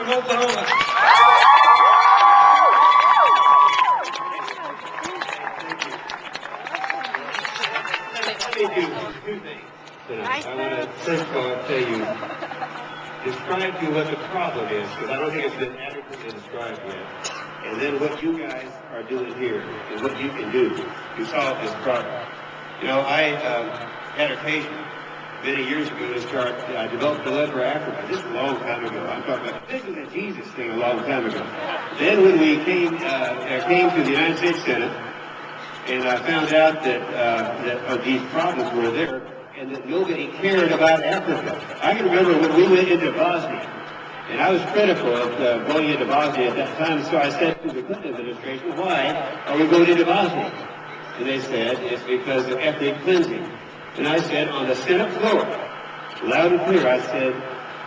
from Oklahoma. Let me do two things tonight. I want to first of all tell you, describe to you what the problem is, because I don't think it's been adequately described yet. And then what you guys are doing here and what you can do to solve this problem. You know, I had occasion many years ago to start, I developed the love for Africa. This is a long time ago. I'm talking about this is a Jesus thing a long time ago. Then when we came to the United States Senate, and I found out that these problems were there and that nobody cared about Africa. I can remember when we went into Bosnia, and I was critical of going into Bosnia at that time, so I said to the Clinton administration, why are we going into Bosnia? And they said, it's because of ethnic cleansing. And I said, on the Senate floor, loud and clear, I said,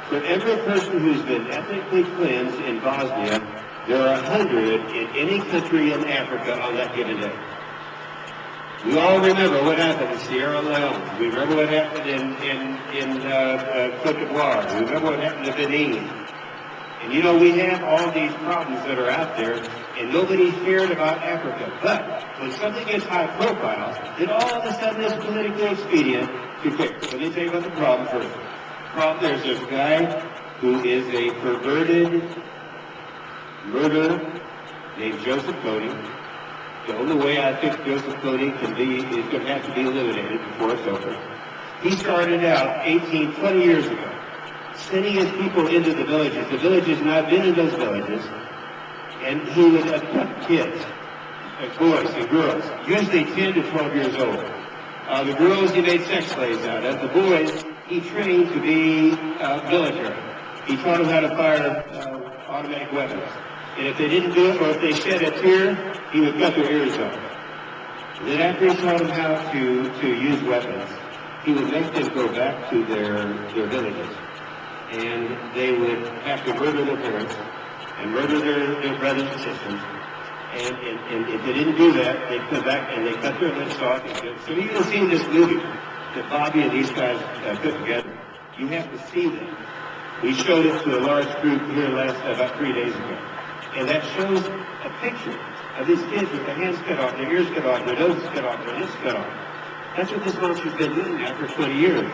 for every person who's been ethnically cleansed in Bosnia, there are 100 in any country in Africa on that given day. We all remember what happened in Sierra Leone. We remember what happened in Cote d'Ivoire. We remember what happened in Benin. And you know, we have all these problems that are out there, and nobody cared about Africa. But when something gets high profile, then all of a sudden it's politically expedient to fix. Let me tell you about the problem first. The problem, there's this guy who is a perverted murderer named Joseph Kony. The only way I think Joseph Kony can be is going to have to be eliminated before it's over. He started out 20 years ago, sending his people into the villages, and I've been in those villages, and he would abduct kids, boys and girls, usually 10 to 12 years old. The girls he made sex slaves out of. The boys he trained to be military. He taught them how to fire automatic weapons. And if they didn't do it, or if they shed a tear, he would cut their ears off. And then after he taught them how to use weapons, he would make them go back to their villages. And they would have to murder their parents and murder their brothers and sisters. And if they didn't do that, they'd come back and they cut their lips off. So you can see this movie that Bobby and these guys put together. You have to see them. We showed it to a large group here about 3 days ago. And that shows a picture of these kids with their hands cut off, their ears cut off, their noses cut off, their lips cut off. That's what this monster's been doing now for 20 years.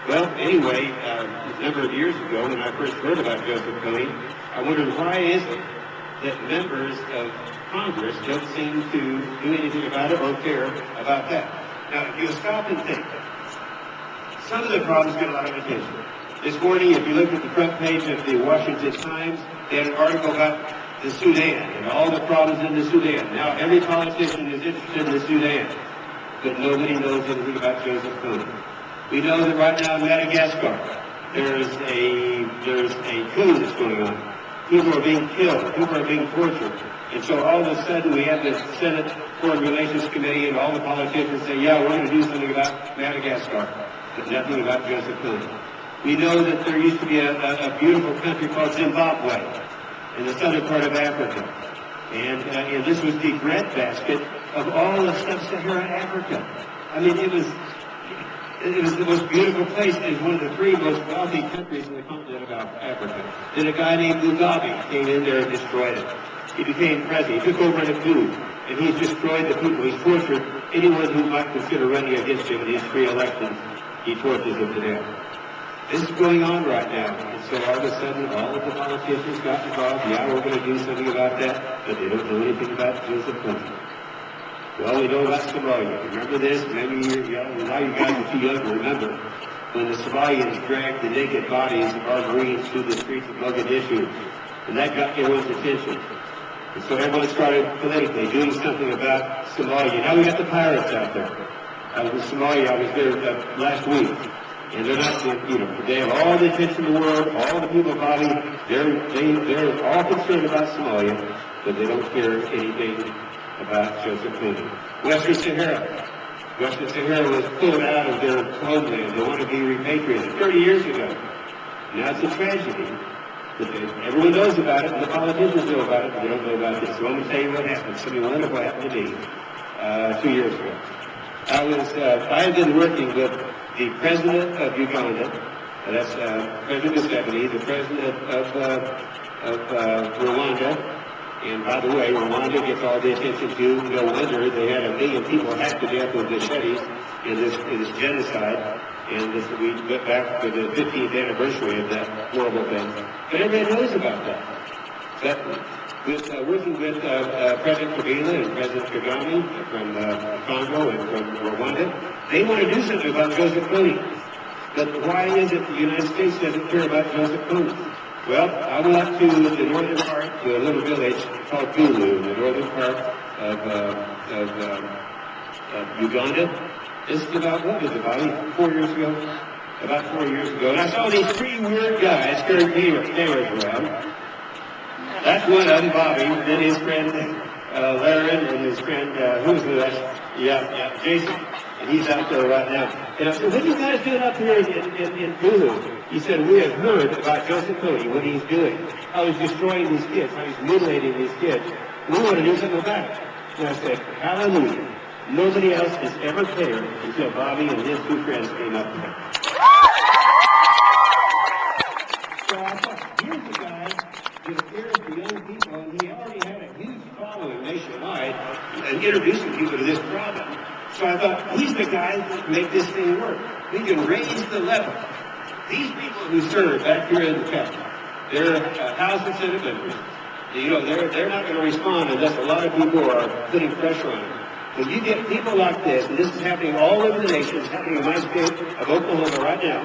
Well, anyway, a number of years ago, when I first heard about Joseph Kony, I wondered why is it that members of Congress don't seem to do anything about it or care about that. Now, if you stop and think, some of the problems get a lot of attention. This morning, if you look at the front page of the Washington Times, they had an article about the Sudan and all the problems in the Sudan. Now, every politician is interested in the Sudan, but nobody knows anything about Joseph Kony. We know that right now in Madagascar, there's a coup that's going on. People are being killed. People are being tortured. And so all of a sudden, we have the Senate Foreign Relations Committee and all the politicians say, yeah, we're going to do something about Madagascar, but nothing about Joseph Kony. We know that there used to be a beautiful country called Zimbabwe in the southern part of Africa. And this was the breadbasket of all of sub-Saharan Africa. I mean, it was the most beautiful place. It was one of the 3 most wealthy countries in the continent of Africa. Then a guy named Mugabe came in there and destroyed it. He became president. He took over in a coup, and he's destroyed the people. He's tortured anyone who might consider running against him in these free elections. He tortures them to death. This is going on right now. And so all of a sudden, all of the politicians got involved. Yeah, we're going to do something about that, but they don't know anything about Joseph Kony. Well, we know about Somalia. Remember this? Maybe now you guys are too young to remember when the Somalians dragged the naked bodies of our Marines through the streets of Mogadishu, and that got everyone's attention. And so everyone started politically doing something about Somalia. Now we got the pirates out there. I was in Somalia. I was there last week. And they're not, they have all the attention in the world, all the people body, they're all concerned about Somalia, but they don't care anything about Joseph Kony. Western Sahara was pulled out of their homeland. They want to be repatriated 30 years ago. Now it's a tragedy. Everyone knows about it, and the politicians know about it, but they don't know about this. So let me tell you what happened. So you wonder what happened to me 2 years ago. I had been working with the president of Uganda That's President Museveni, the president of Rwanda. And by the way, Rwanda gets all the attention too. No wonder they had 1 million people hacked to death with machetes in this genocide. And we went back to the 15th anniversary of that horrible thing. But everybody knows about that. But with working with President Kabila and President Kagame from Congo and from Rwanda, they want to do something about Joseph Kony. But why is it the United States doesn't care about Joseph Kony? Well, I went up to the northern part, to a little village called Gulu, in the northern part of Uganda. This is about, what was it, about 4 years ago? About 4 years ago. And I saw these 3 weird guys carrying cameras around. That's one of them, Bobby, then his friend Laren, and his friend, who's that? Yeah, Jason. And he's out there right now. And I said, what are you guys doing up here in Gulu? He said, we have heard about Joseph Kony, what he's doing. How he's destroying these kids, how he's mutilating these kids. We want to do something about it. And I said, hallelujah. Nobody else has ever cared until Bobby and his 2 friends came up there. So I thought, here's the guy that appears to young people, and he already had a huge following nationwide and introducing people to this problem. So I thought, he's the guy that can make this thing work. We can raise the level. These people who serve back here in the capital, they're House and Senate members. You know, they're not going to respond unless a lot of people are putting pressure on them. When you get people like this, and this is happening all over the nation, it's happening in my state of Oklahoma right now,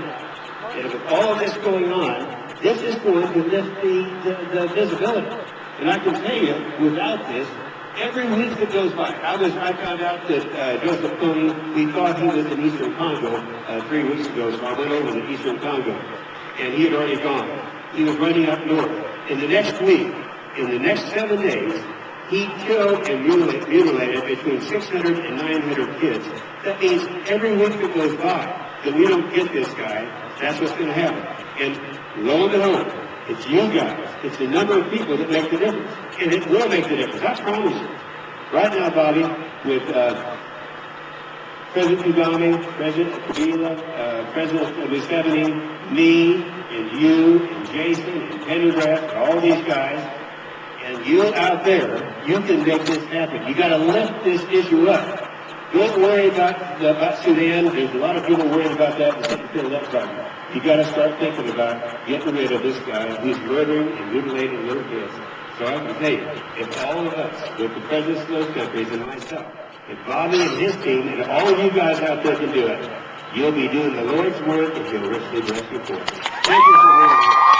and with all of this going on, this is going to lift the visibility. And I can tell you, without this, every week that goes by, I found out that Joseph Kony, we thought he was in Eastern Congo 3 weeks ago, so I went over to Eastern Congo, and he had already gone. He was running up north. In the next week, in the next 7 days, he killed and mutilated between 600 and 900 kids. That means every week that goes by that we don't get this guy, that's what's going to happen. And lo and behold, it's you guys. It's the number of people that make the difference. And it will make the difference. I promise you. Right now, Bobby, with President Kagame, President Kabila, President Museveni, me, and you, and Jason, and Pendergrass, and all these guys, and you out there, you can make this happen. You got to lift this issue up. Don't worry about Sudan. There's a lot of people worried about that and taking care of that problem. You got to start thinking about getting rid of this guy who's murdering and mutilating little kids. So I can tell you, if all of us, with the presidents of those countries and myself, if Bobby and his team and all of you guys out there can do it, you'll be doing the Lord's work and he'll richly bless you for it. Thank you for being here.